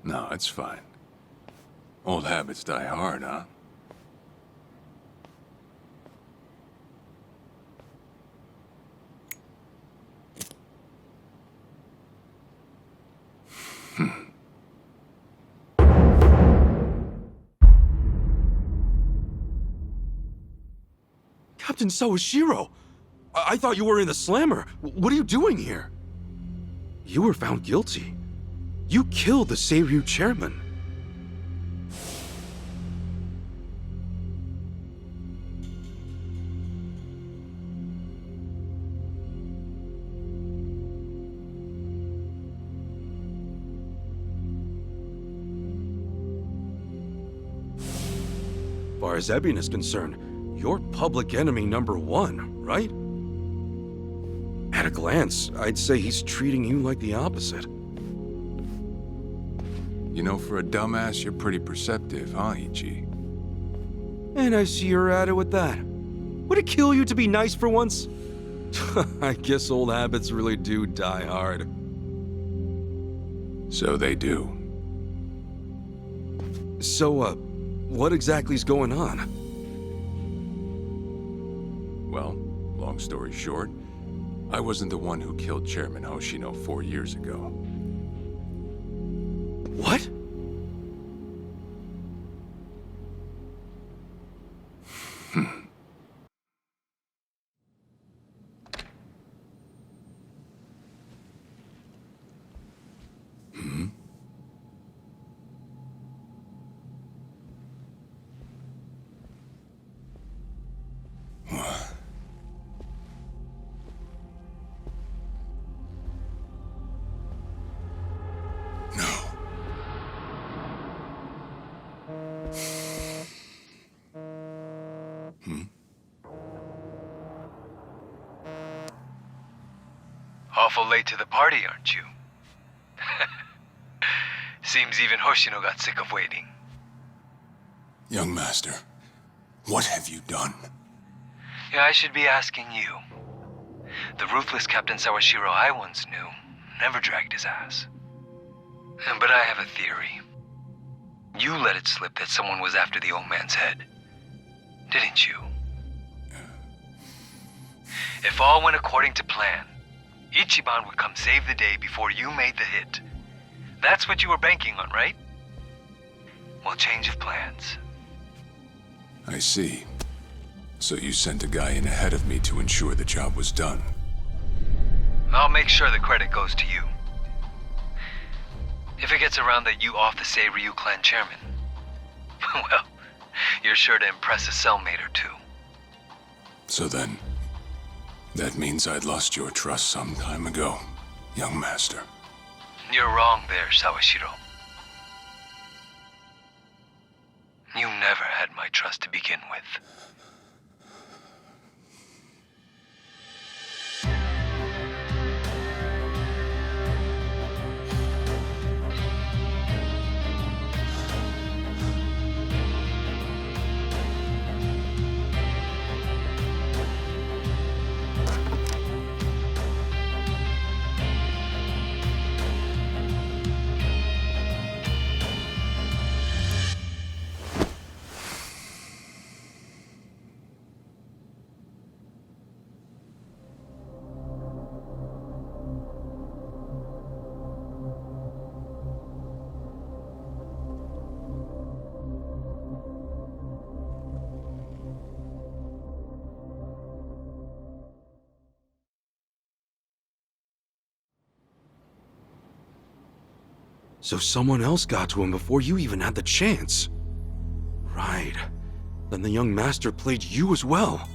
No, it's fine. Old habits die hard, huh? Captain Sawashiro! I thought you were in the slammer. What are you doing here? You were found guilty. You killed the Seiryu chairman. As far as Ebion is concerned, you're public enemy #1, right? At a glance, I'd say he's treating you like the opposite. You know, for a dumbass, you're pretty perceptive, huh, Ichi? And I see you're at it with that. Would it kill you to be nice for once? I guess old habits really do die hard. So they do. So, what exactly's going on? Well, long story short, I wasn't the one who killed Chairman Hoshino 4 years ago. What? Awful late to the party, aren't you? Seems even Hoshino got sick of waiting. Young master, what have you done? Yeah, I should be asking you. The ruthless Captain Sawashiro I once knew never dragged his ass. But I have a theory. You let it slip that someone was after the old man's head, didn't you? If all went according to plan, Ichiban would come save the day before you made the hit. That's what you were banking on, right? Well, change of plans. I see. So you sent a guy in ahead of me to ensure the job was done. I'll make sure the credit goes to you. If it gets around that you off the Seiryu clan chairman, well, you're sure to impress a cellmate or two. So then, that means I'd lost your trust some time ago, young master. You're wrong there, Sawashiro. You never had my trust to begin with. So someone else got to him before you even had the chance. Right. Then the young master played you as well.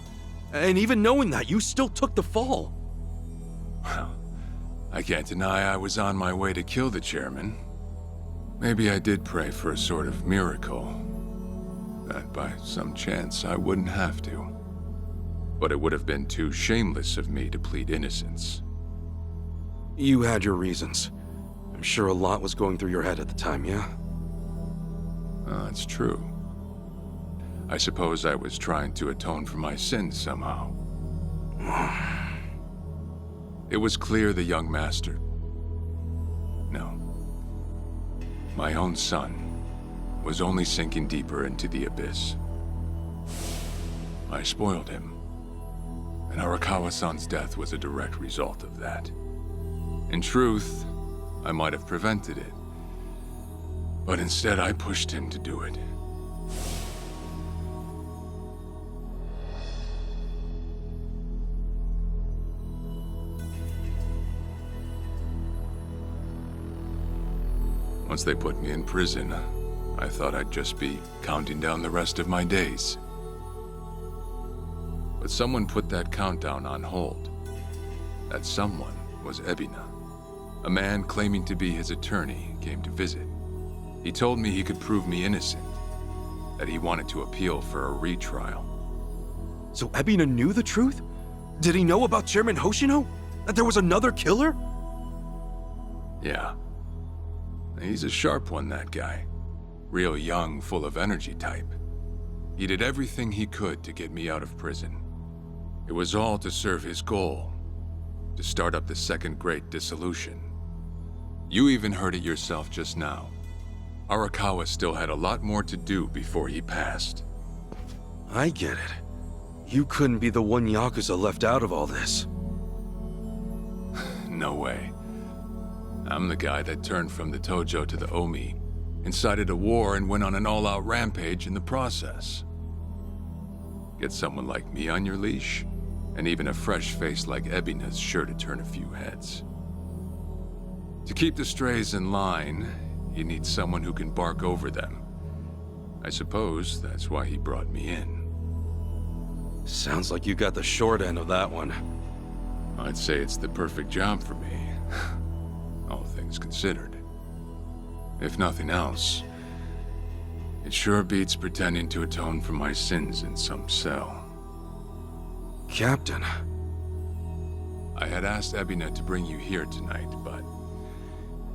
And even knowing that, you still took the fall. Well, I can't deny I was on my way to kill the chairman. Maybe I did pray for a sort of miracle. That by some chance I wouldn't have to. But it would have been too shameless of me to plead innocence. You had your reasons. I'm sure a lot was going through your head at the time, yeah? That's true. I suppose I was trying to atone for my sins somehow. It was clear the young master... No. My own son was only sinking deeper into the abyss. I spoiled him, and Arakawa-san's death was a direct result of that. In truth, I might have prevented it, but instead I pushed him to do it. Once they put me in prison, I thought I'd just be counting down the rest of my days. But someone put that countdown on hold. That someone was Ebina. A man claiming to be his attorney came to visit. He told me he could prove me innocent, that he wanted to appeal for a retrial. So Ebina knew the truth? Did he know about Chairman Hoshino? That there was another killer? Yeah. He's a sharp one, that guy. Real young, full of energy type. He did everything he could to get me out of prison. It was all to serve his goal, to start up the Second Great Dissolution. You even heard it yourself just now. Arakawa still had a lot more to do before he passed. I get it. You couldn't be the one Yakuza left out of all this. No way. I'm the guy that turned from the Tojo to the Omi, incited a war and went on an all-out rampage in the process. Get someone like me on your leash, and even a fresh face like Ebina's sure to turn a few heads. To keep the strays in line, you need someone who can bark over them. I suppose that's why he brought me in. Sounds like you got the short end of that one. I'd say it's the perfect job for me. All things considered. If nothing else, it sure beats pretending to atone for my sins in some cell. Captain. I had asked Ebina to bring you here tonight, but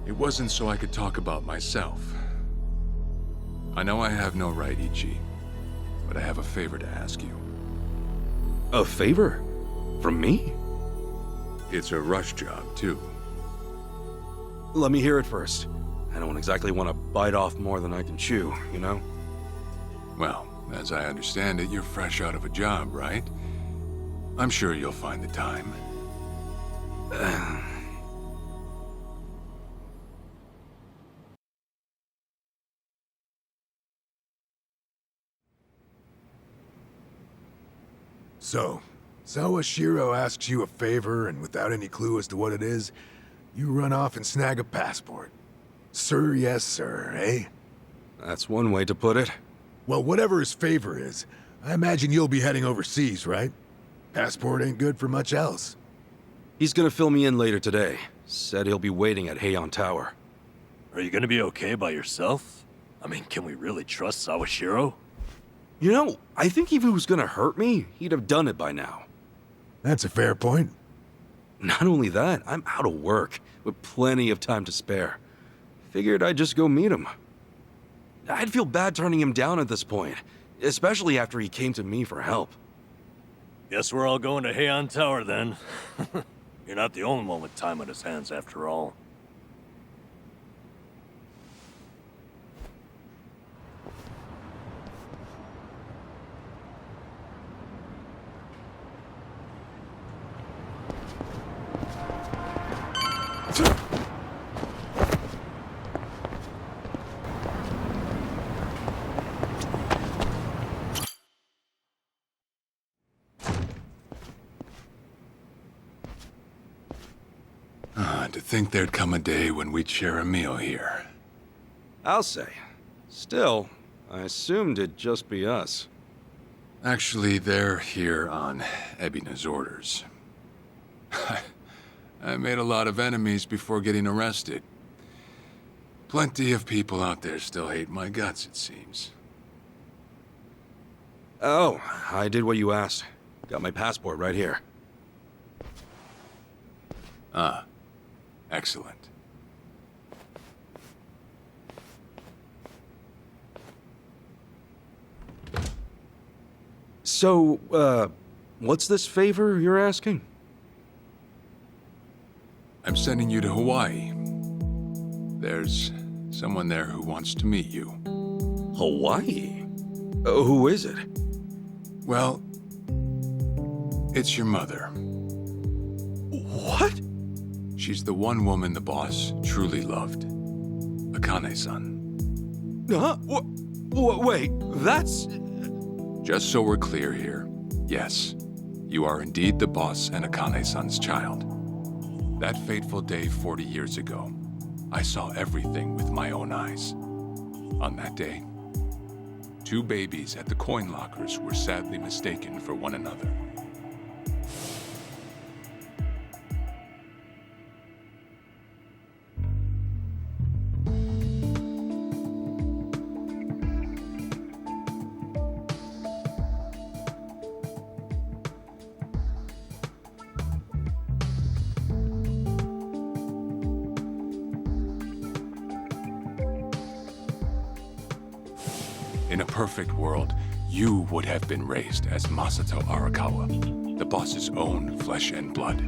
it wasn't so I could talk about myself. I know I have no right, Ichi, but I have a favor to ask you. A favor? From me? It's a rush job, too. Let me hear it first. I don't exactly want to bite off more than I can chew, you know? Well, as I understand it, you're fresh out of a job, right? I'm sure you'll find the time. So, Sawashiro asks you a favor, and without any clue as to what it is, you run off and snag a passport. Sir, yes, sir, eh? That's one way to put it. Well, whatever his favor is, I imagine you'll be heading overseas, right? Passport ain't good for much else. He's gonna fill me in later today. Said he'll be waiting at Heian Tower. Are you gonna be okay by yourself? I mean, can we really trust Sawashiro? You know, I think if he was gonna hurt me, he'd have done it by now. That's a fair point. Not only that, I'm out of work, with plenty of time to spare. Figured I'd just go meet him. I'd feel bad turning him down at this point, especially after he came to me for help. Guess we're all going to Heian Tower then. You're not the only one with time on his hands after all. To think there'd come a day when we'd share a meal here. I'll say. Still, I assumed it'd just be us. Actually, they're here on Ebina's orders. I made a lot of enemies before getting arrested. Plenty of people out there still hate my guts, it seems. Oh, I did what you asked. Got my passport right here. Ah, excellent. So, what's this favor you're asking? I'm sending you to Hawaii. There's Someone there who wants to meet you. Hawaii? Who is it? Well, it's your mother. What? She's the one woman the boss truly loved. Akane-san. Huh? Wait, that's... Just so we're clear here, yes, you are indeed the boss and Akane-san's child. That fateful day 40 years ago, I saw everything with my own eyes. On that day, 2 babies at the coin lockers were sadly mistaken for one another. In a perfect world, you would have been raised as Masato Arakawa, the boss's own flesh and blood.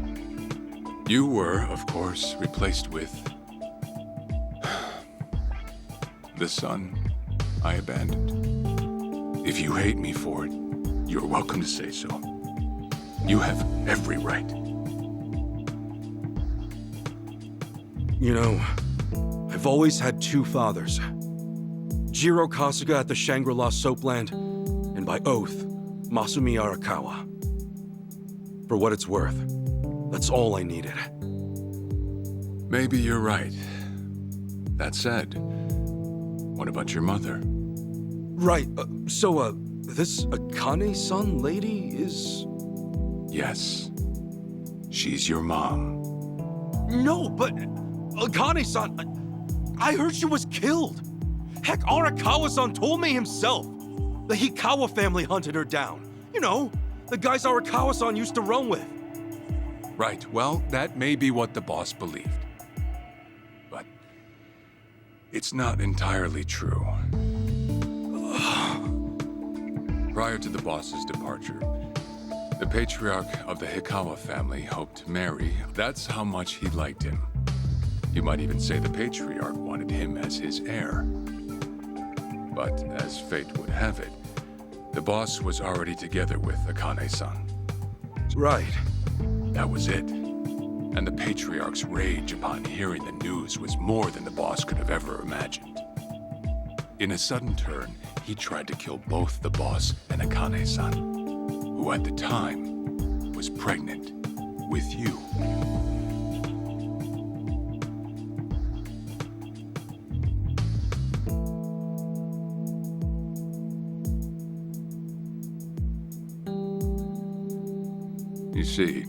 You were, of course, replaced with... the son I abandoned. If you hate me for it, you're welcome to say so. You have every right. You know, I've always had 2 fathers. Jiro Kasuga at the Shangri-La Soapland, and by oath, Masumi Arakawa. For what it's worth, that's all I needed. Maybe you're right. That said, what about your mother? Right, so, this Akane-san lady is... Yes. She's your mom. No, but Akane-san, I heard she was killed. Heck, Arakawa-san told me himself. The Hikawa family hunted her down. You know, the guys Arakawa-san used to run with. Right, well, that may be what the boss believed. But it's not entirely true. Prior to the boss's departure, the patriarch of the Hikawa family hoped to marry. That's how much he liked him. You might even say the patriarch wanted him as his heir. But as fate would have it, the boss was already together with Akane-san. Right. That was it. And the patriarch's rage upon hearing the news was more than the boss could have ever imagined. In a sudden turn, he tried to kill both the boss and Akane-san, who at the time was pregnant with you. You see,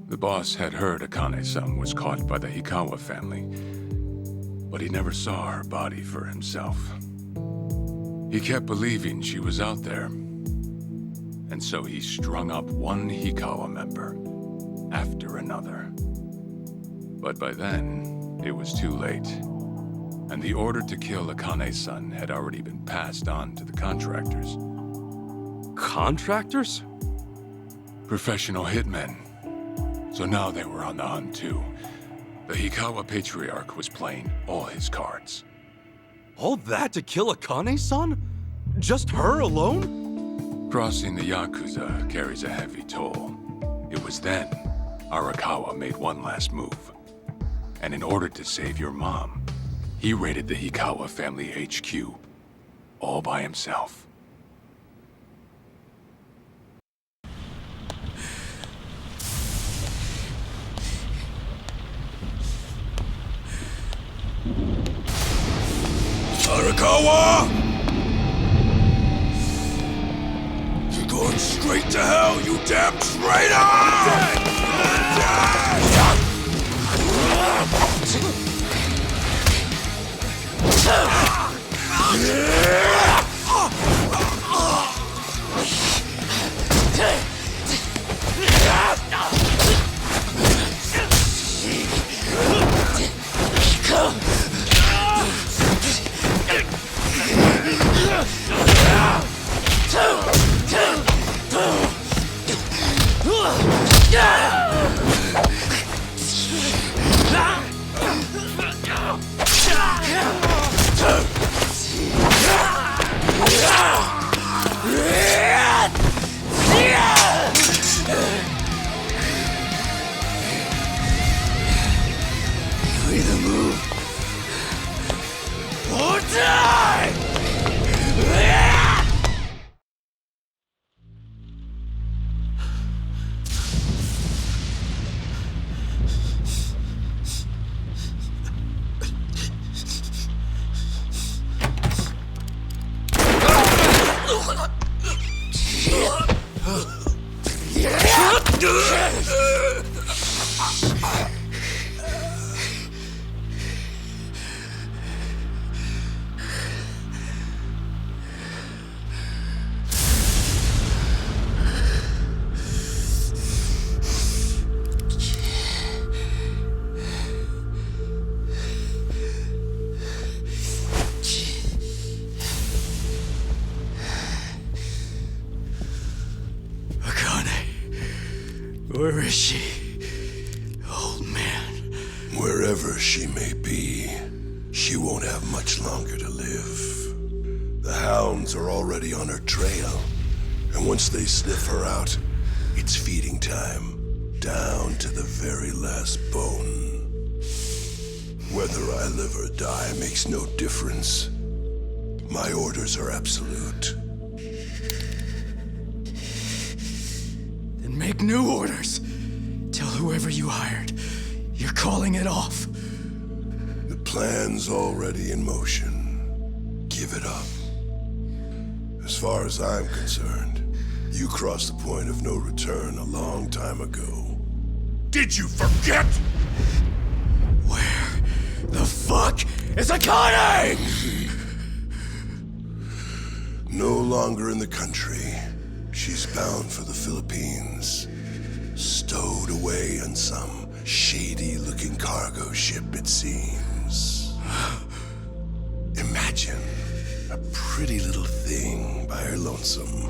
the boss had heard Akane-san was caught by the Hikawa family, but he never saw her body for himself. He kept believing she was out there, and so he strung up one Hikawa member after another. But by then, it was too late, and the order to kill Akane-san had already been passed on to the contractors. Contractors? Professional hitmen. So now they were on the hunt too. The Hikawa Patriarch was playing all his cards. All that to kill Akane-san? Just her alone? Crossing the Yakuza carries a heavy toll. It was then Arakawa made one last move. And in order to save your mom, he raided the Hikawa family HQ all by himself. Arakawa! You're going straight to hell, you damn traitor! is she? Old man. Wherever she may be, she won't have much longer to live. The hounds are already on her trail, and once they sniff her out, it's feeding time, down to the very last bone. Whether I live or die makes no difference. My orders are absolute. Then make new orders. Tell whoever you hired, you're calling it off. The plan's already in motion. Give it up. As far as I'm concerned, you crossed the point of no return a long time ago. Did you forget? Where the fuck is Akane? No longer in the country. She's bound for the Philippines. Stowed away on some shady-looking cargo ship, it seems. Imagine a pretty little thing by her lonesome,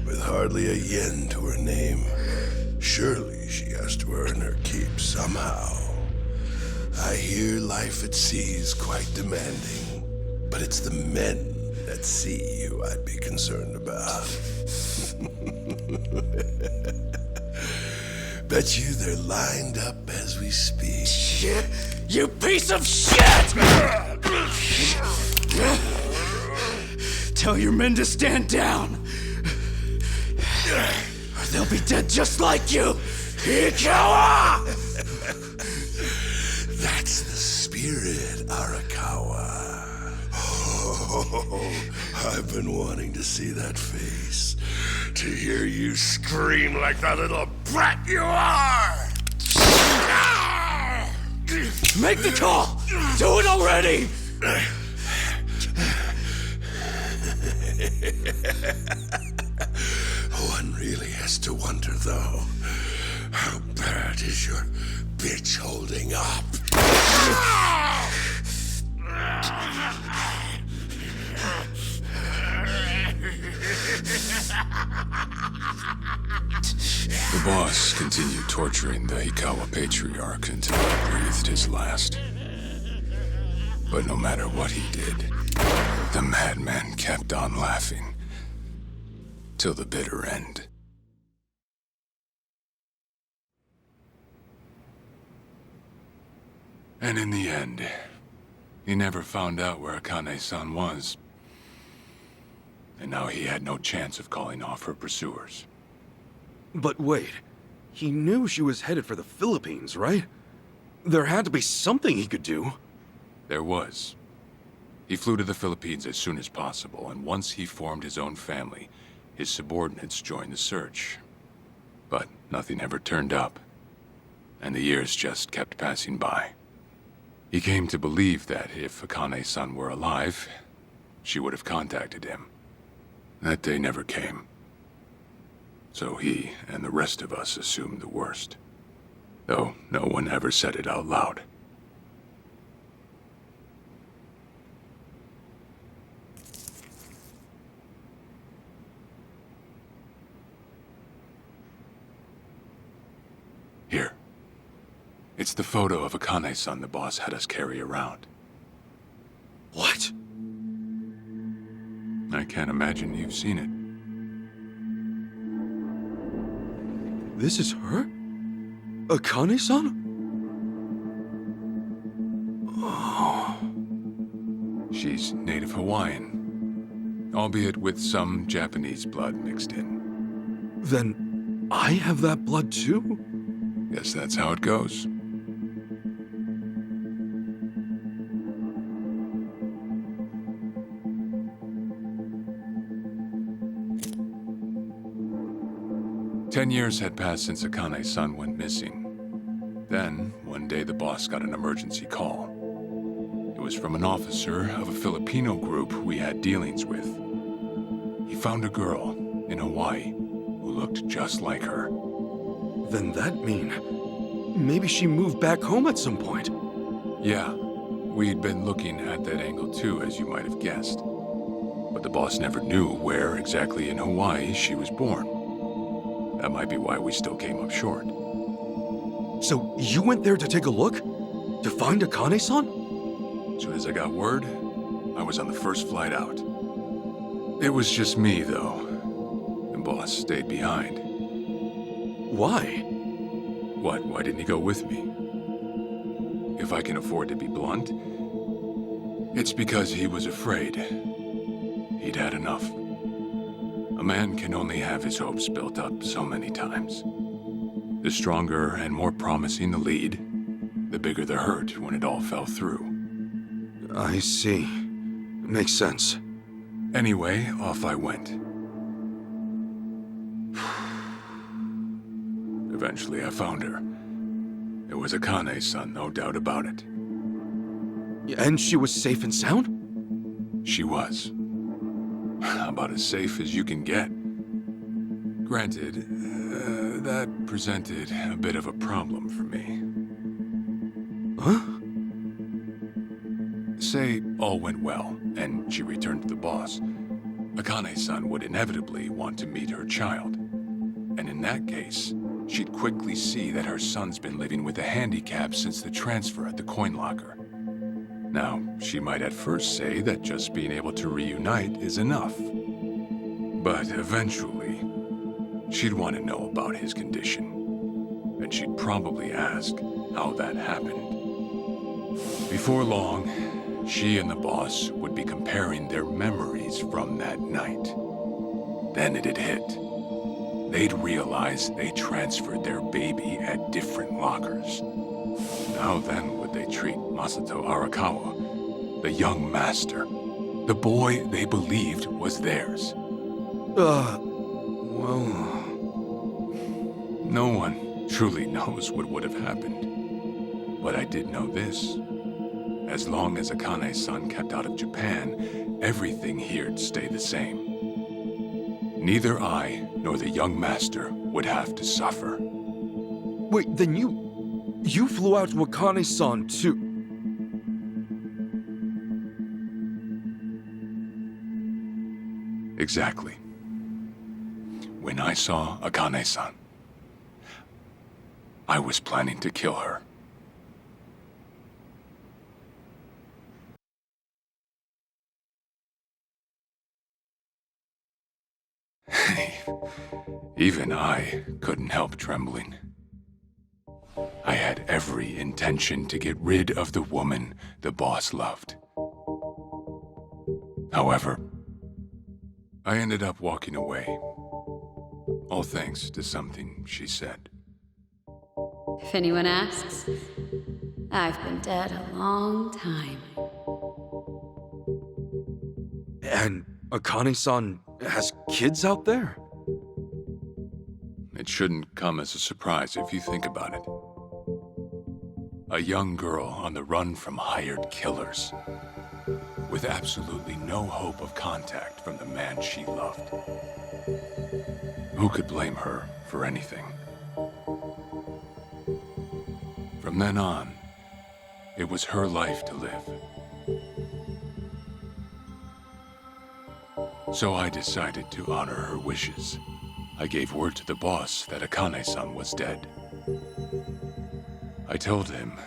with hardly a yen to her name. Surely she has to earn her keep somehow. I hear life at sea is quite demanding, but it's the men at sea who I'd be concerned about. Bet you they're lined up as we speak. Shit! You piece of shit! Tell your men to stand down, or they'll be dead just like you, Ikawa! That's the spirit, Arakawa. Oh, I've been wanting to see that face. To hear you scream like the little brat you are! Make the call! Do it already! One really has to wonder, though, how bad is your bitch holding up? The boss continued torturing the Ikawa patriarch until he breathed his last. But no matter what he did, the madman kept on laughing. Till the bitter end. And in the end, he never found out where Akane-san was. And now he had no chance of calling off her pursuers. But wait, he knew she was headed for the Philippines, right? There had to be something he could do. There was. He flew to the Philippines as soon as possible, and once he formed his own family, his subordinates joined the search. But nothing ever turned up, and the years just kept passing by. He came to believe that if Akane-san were alive, she would have contacted him. That day never came. So he and the rest of us assumed the worst. Though no one ever said it out loud. Here. It's the photo of Akane-san the boss had us carry around. What? I can't imagine you've seen it. This is her? Akane-san? She's native Hawaiian, albeit with some Japanese blood mixed in. Then I have that blood too? Guess that's how it goes. Ten years had passed since Akane-san went missing. Then, one day the boss got an emergency call. It was from an officer of a Filipino group we had dealings with. He found a girl in Hawaii who looked just like her. Then that mean maybe she moved back home at some point. Yeah, we'd been looking at that angle too, as you might have guessed. But the boss never knew where exactly in Hawaii she was born. That might be why we still came up short. So you went there to take a look? To find Akane-san? As soon as I got word, I was on the first flight out. It was just me, though. The boss stayed behind. Why? What? Why didn't he go with me? If I can afford to be blunt, it's because he was afraid. He'd had enough. A man can only have his hopes built up so many times. The stronger and more promising the lead, the bigger the hurt when it all fell through. I see. Makes sense. Anyway, off I went. Eventually, I found her. It was Akane-san, no doubt about it. And she was safe and sound? She was. About as safe as you can get. Granted, that presented a bit of a problem for me. Huh? Say all went well, and she returned to the boss. Akane-san would inevitably want to meet her child. And in that case, she'd quickly see that her son's been living with a handicap since the transfer at the coin locker. Now, she might at first say that just being able to reunite is enough. But eventually, she'd want to know about his condition. And she'd probably ask how that happened. Before long, she and the boss would be comparing their memories from that night. Then it'd hit. They'd realize they transferred their baby at different lockers. How then would they treat Masato Arakawa, the young master, the boy they believed was theirs? Well... No one truly knows what would have happened. But I did know this. As long as Akane-san kept out of Japan, everything here'd stay the same. Neither I nor the young master would have to suffer. Wait, then you flew out to Akane-san too? Exactly. When I saw Akane-san, I was planning to kill her. Even I couldn't help trembling. I had every intention to get rid of the woman the boss loved. However, I ended up walking away, all thanks to something she said. If anyone asks, I've been dead a long time. And Akane-san has kids out there? It shouldn't come as a surprise if you think about it. A young girl on the run from hired killers, with absolutely no hope of contact from the man she loved. Who could blame her for anything? From then on, it was her life to live. So I decided to honor her wishes. I gave word to the boss that Akane-san was dead. I told him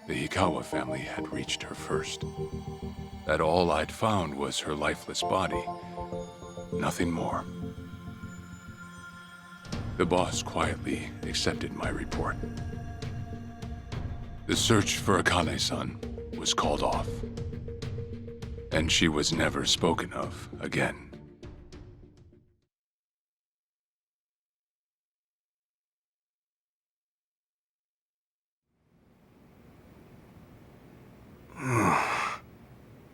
the Hikawa family had reached her first. That all I'd found was her lifeless body. Nothing more. The boss quietly accepted my report. The search for Akane-san was called off. And she was never spoken of again.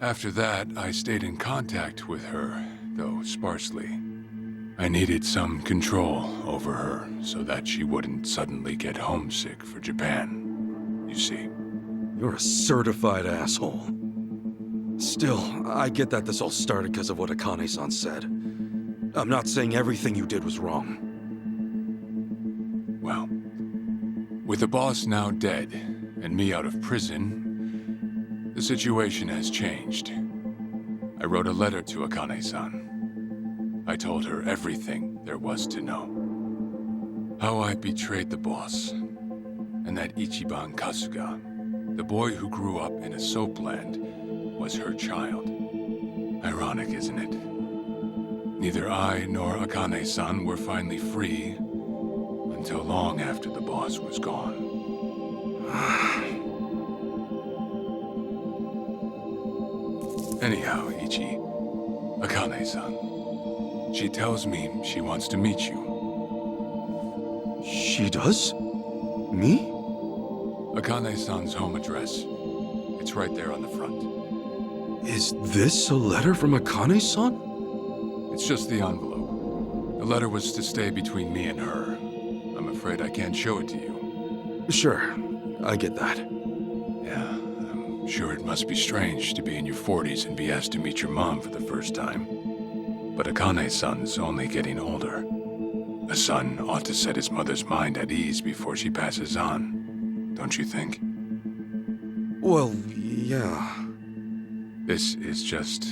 After that, I stayed in contact with her, though sparsely. I needed some control over her so that she wouldn't suddenly get homesick for Japan, you see. You're a certified asshole. Still, I get that this all started because of what Akane-san said. I'm not saying everything you did was wrong. Well, with the boss now dead and me out of prison, the situation has changed. I wrote a letter to Akane-san. I told her everything there was to know. How I betrayed the boss. And that Ichiban Kasuga, the boy who grew up in a soapland, was her child. Ironic, isn't it? Neither I nor Akane-san were finally free until long after the boss was gone. Anyhow, Ichi, Akane-san, she tells me she wants to meet you. She does? Me? Akane-san's home address. It's right there on the front. Is this a letter from Akane-san? It's just the envelope. The letter was to stay between me and her. I'm afraid I can't show it to you. Sure, I get that. Yeah, I'm sure it must be strange to be in your 40s and be asked to meet your mom for the first time. But Akane-san's only getting older. A son ought to set his mother's mind at ease before she passes on, don't you think? Well, yeah. This is just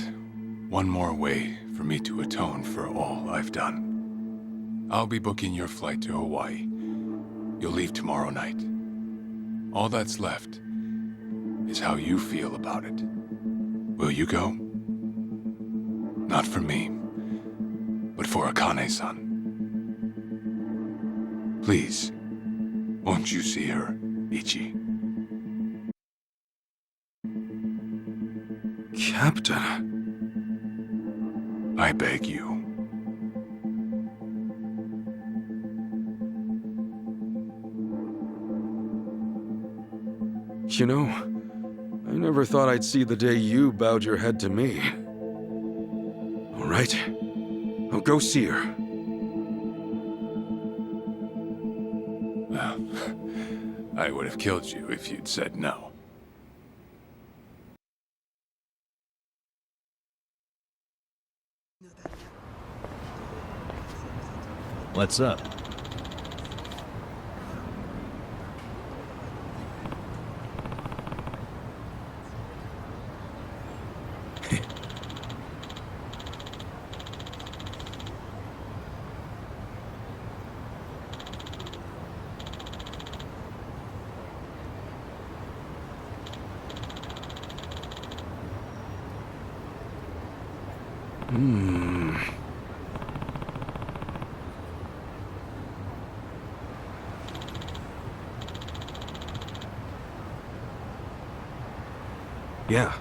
one more way for me to atone for all I've done. I'll be booking your flight to Hawaii. You'll leave tomorrow night. All that's left is how you feel about it. Will you go? Not for me, but for Akane-san. Please, won't you see her, Ichi? Captain. I beg you. You know, I never thought I'd see the day you bowed your head to me. All right, I'll go see her. Well, I would have killed you if you'd said no. What's up? Yeah.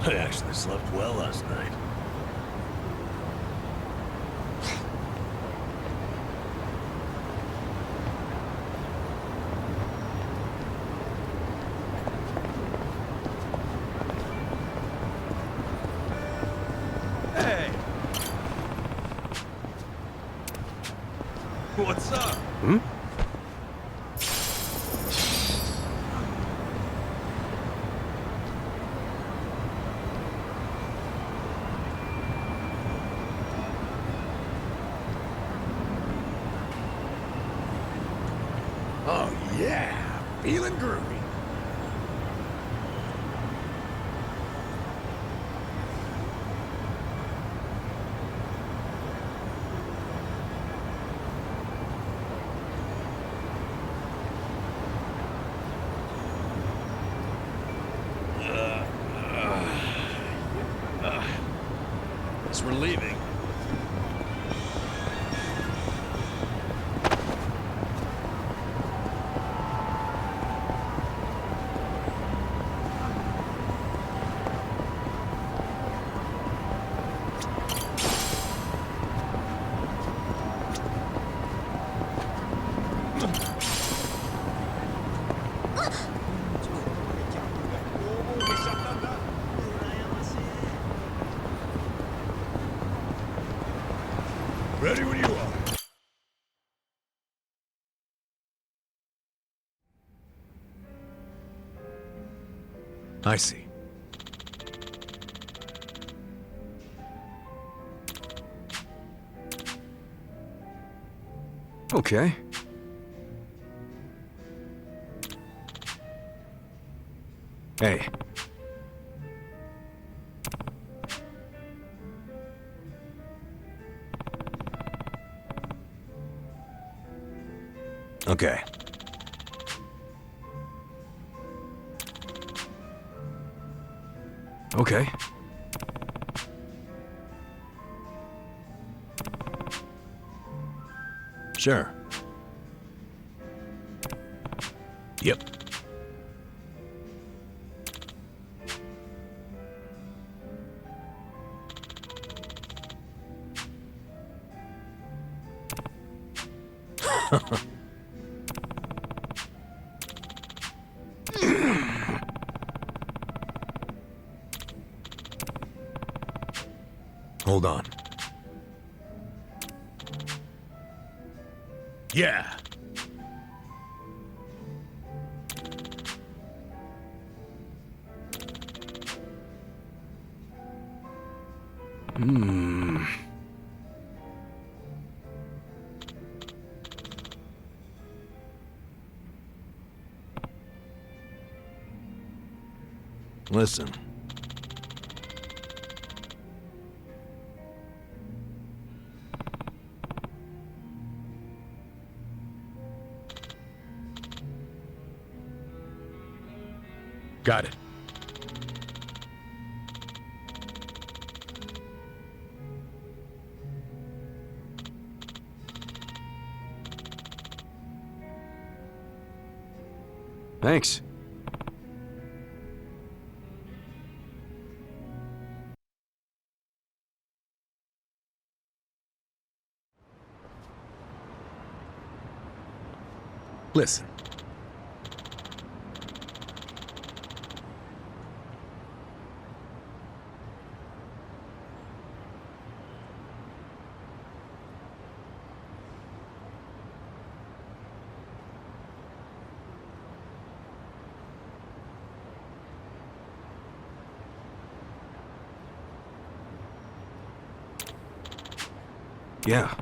I actually slept well last night. Hey! What's up? Hmm? Oh, yeah. Feeling groovy. Guess we're leaving. Ready when you are. I see. Okay. Hey. Okay. Okay. Sure. Yep. Hold on. Yeah. Listen. Got it. Thanks. Listen. Yeah.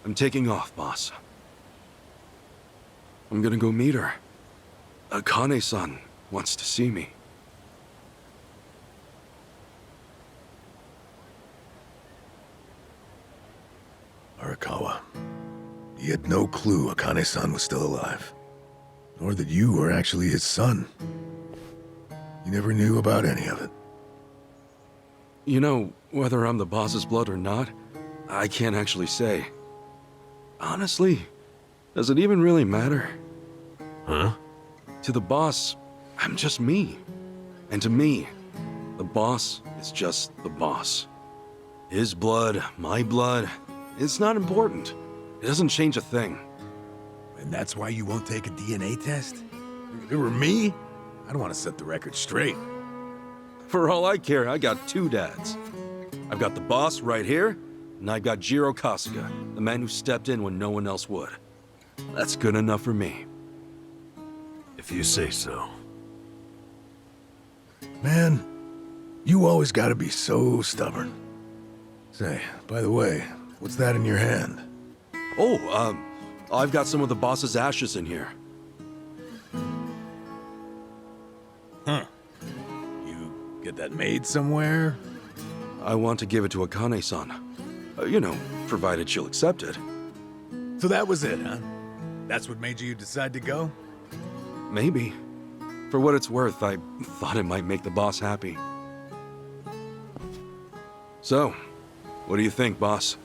I'm taking off, boss. I'm gonna go meet her. Akane-san wants to see me. Arakawa. He had no clue Akane-san was still alive. Nor that you were actually his son. He never knew about any of it. You know, whether I'm the boss's blood or not, I can't actually say. Honestly, does it even really matter? Huh? To the boss, I'm just me. And to me, the boss is just the boss. His blood, my blood, it's not important. It doesn't change a thing. And that's why you won't take a DNA test? If it were me, I'd want to set the record straight. For all I care, I got two dads. I've got the boss right here, and I've got Jiro Kasuga, the man who stepped in when no one else would. That's good enough for me. If you say so. Man, you always gotta be so stubborn. Say, by the way, what's that in your hand? Oh, I've got some of the boss's ashes in here. Huh. You get that made somewhere? I want to give it to Akane-san. You know, provided she'll accept it. So that was it, huh? That's what made you decide to go? Maybe. For what it's worth, I thought it might make the boss happy. So, what do you think, boss?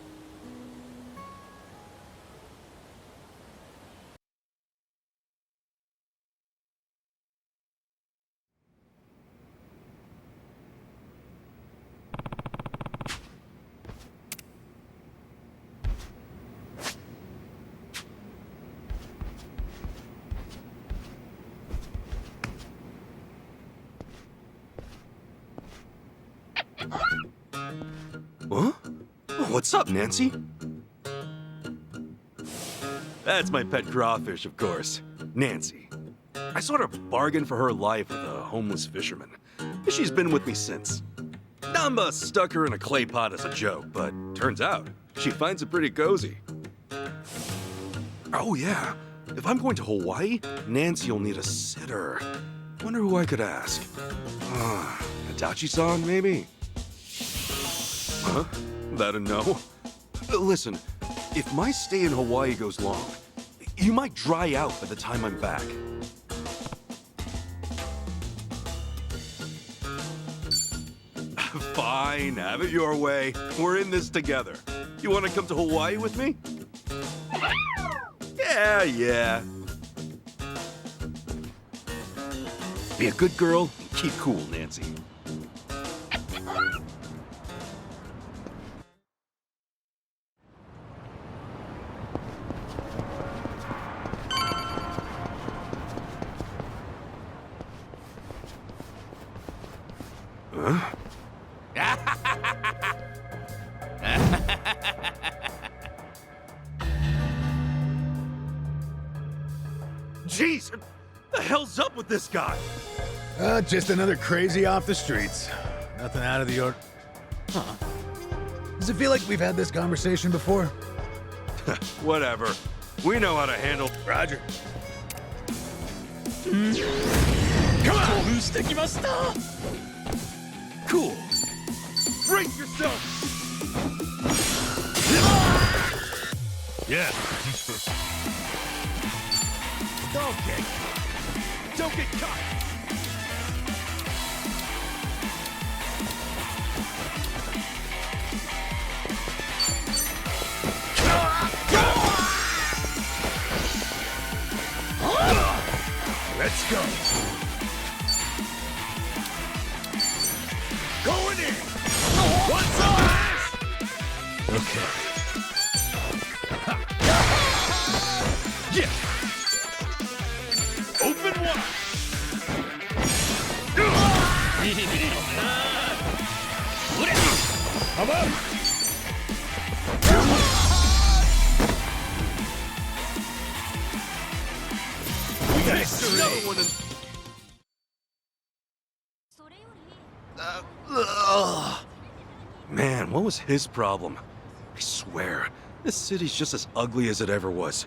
What's up, Nancy? That's my pet crawfish, of course. Nancy. I sort of bargained for her life with a homeless fisherman. She's been with me since. Namba stuck her in a clay pot as a joke, but turns out she finds it pretty cozy. Oh yeah, if I'm going to Hawaii, Nancy'll need a sitter. Wonder who I could ask. Adachi-san, maybe? Huh? That a no? Listen, if my stay in Hawaii goes long, you might dry out by the time I'm back. Fine, have it your way. We're in this together. You want to come to Hawaii with me? Yeah. Be a good girl and keep cool, Nancy. Huh? Jeez, what the hell's up with this guy? Just another crazy off the streets. Nothing out of the order. Huh. Does it feel like we've had this conversation before? Whatever. We know how to handle. Roger. Come on! Cool. Brace yourself! Yeah. Don't get caught! Let's go. Going in. What's up? Okay. Yeah! Open wide! Come on. Another one in... Man, what was his problem? I swear, this city's just as ugly as it ever was.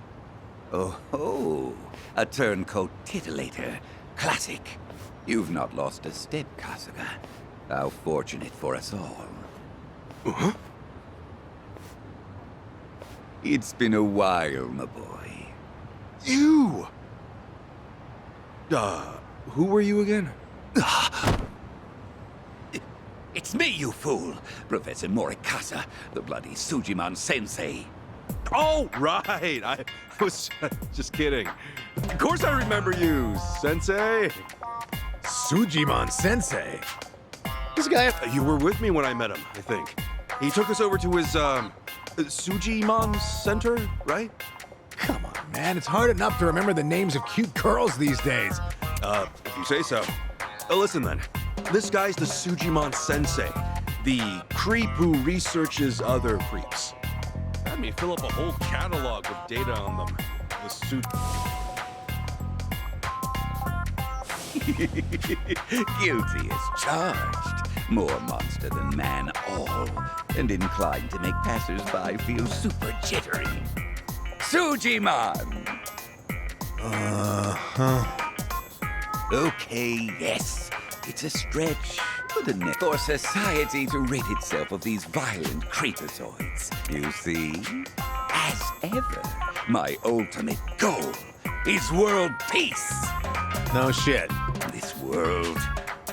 Oh ho! A turncoat titillator. Classic. You've not lost a step, Kasuga. How fortunate for us all. Huh? It's been a while, my boy. You! Who were you again? It's me, you fool! Professor Morikasa, the bloody Sujiman sensei. Oh, right! I was just kidding. Of course I remember you, Sensei! Sujiman Sensei. This guy. You were with me when I met him, I think. He took us over to his, Sujiman Center, right? Come on, man. It's hard enough to remember the names of cute girls these days. If you say so. Listen then. This guy's the Sujiman Sensei, the creep who researches other creeps. Had me fill up a whole catalog with data on them. The Guilty as charged. More monster than man all, and inclined to make passers-by feel super jittery. Sujiman! Okay, yes. It's a stretch, but enough for society to rid itself of these violent creepazoids. You see? As ever, my ultimate goal is world peace. No shit. This world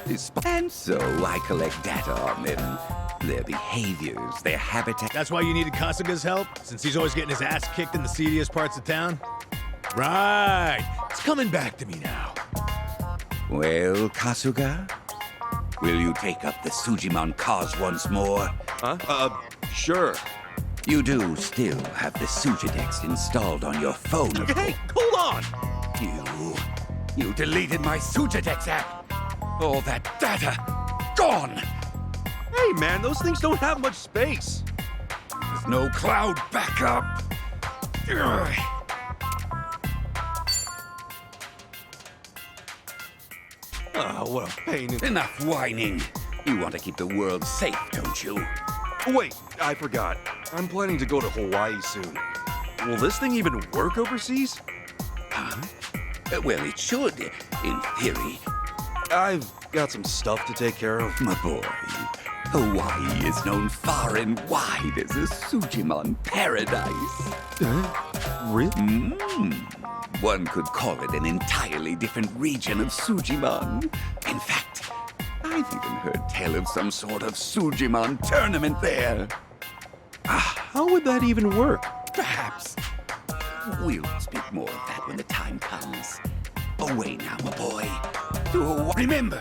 is... And so I collect data on them. Their behaviors, their habitat... That's why you needed Kasuga's help? Since he's always getting his ass kicked in the seediest parts of town? Right. It's coming back to me now. Well, Kasuga? Will you take up the Sujiman cause once more? Huh? Sure. You do still have the Sujidex installed on your phone, of Hey, hold on! You deleted my Sujidex app. All that data, gone! Hey, man, those things don't have much space. snow cloud back up. Ugh. Ah, what a pain in... Enough whining. You want to keep the world safe, don't you? Wait, I forgot. I'm planning to go to Hawaii soon. Will this thing even work overseas? Huh? Well, it should, in theory. I've got some stuff to take care of. My boy, Hawaii is known far and wide as a Sujimon paradise. Really? One could call it an entirely different region of Sujimon. In fact, I've even heard tell of some sort of Sujimon tournament there. How would that even work? Perhaps. We'll speak more of that when the time comes. Away now, my boy. To Hawaii. Remember,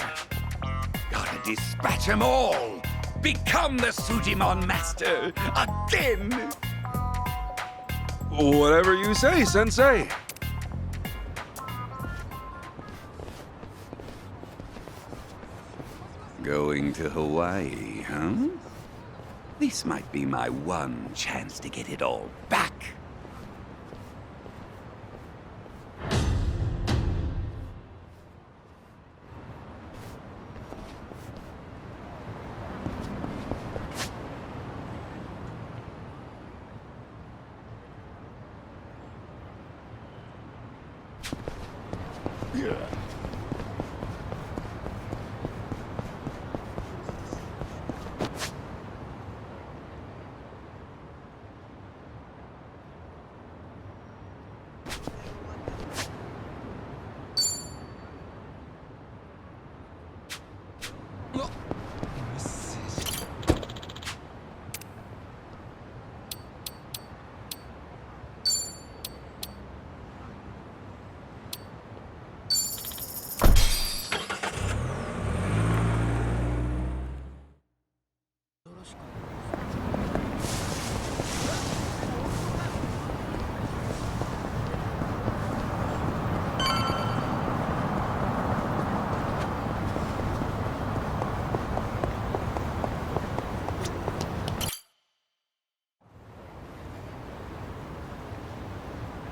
gotta dispatch 'em all. Become the Sujimon master again. Whatever you say, Sensei. Going to Hawaii, huh? This might be my one chance to get it all back.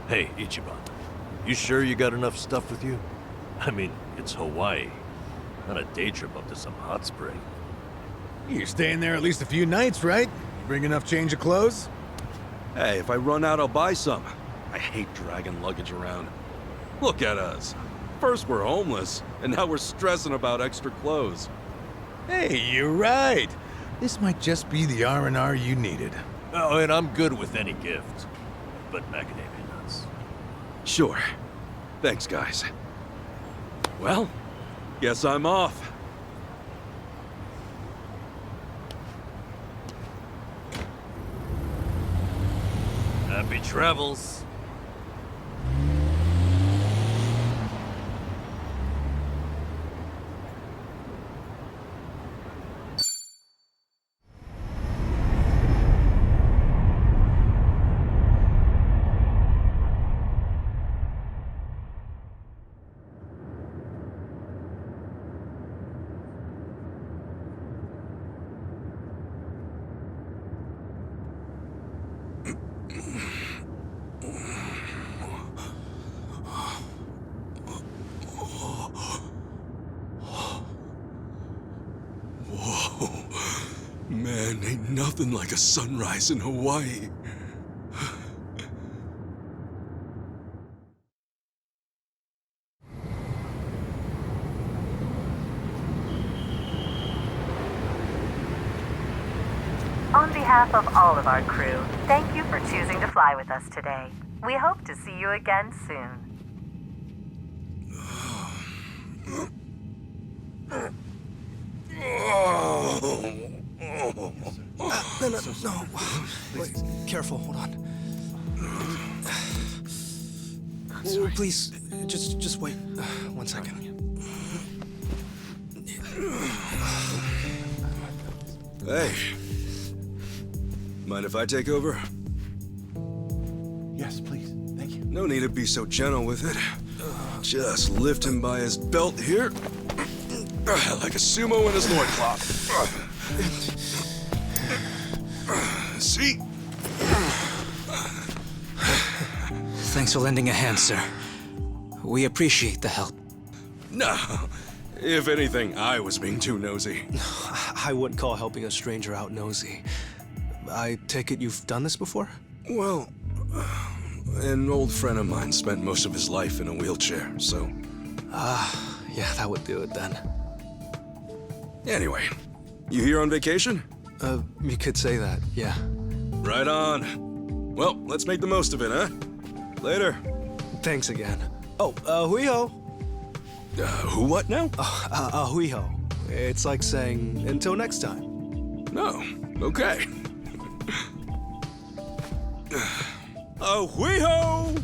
Hey, Ichiban. You sure you got enough stuff with you? I mean, it's Hawaii. Not a day trip up to some hot spring. You're staying there at least a few nights, right? You bring enough change of clothes? Hey, if I run out, I'll buy some. I hate dragging luggage around. Look at us. First we're homeless, and now we're stressing about extra clothes. Hey, you're right. This might just be the R&R you needed. Oh, and I'm good with any gift. But macadamia nuts. Sure. Thanks, guys. Well, guess I'm off. Happy travels. Man, ain't nothing like a sunrise in Hawaii. On behalf of all of our crew, thank you for choosing to fly with us today. We hope to see you again soon. No. Wait, careful, hold on. Oh, please, just wait 1 second. Hey. Mind if I take over? Yes, please. Thank you. No need to be so gentle with it. Just lift him by his belt here. Like a sumo in his loincloth. See? Thanks for lending a hand, sir. We appreciate the help. No. If anything, I was being too nosy. I wouldn't call helping a stranger out nosy. I take it you've done this before? Well, an old friend of mine spent most of his life in a wheelchair, so... Yeah, that would do it then. Anyway, you here on vacation? You could say that, yeah. Right on. Well, let's make the most of it, huh? Later. Thanks again. Oh, hui-ho. Who what now? Hui-ho. It's like saying, until next time. No. Okay. Hui-ho!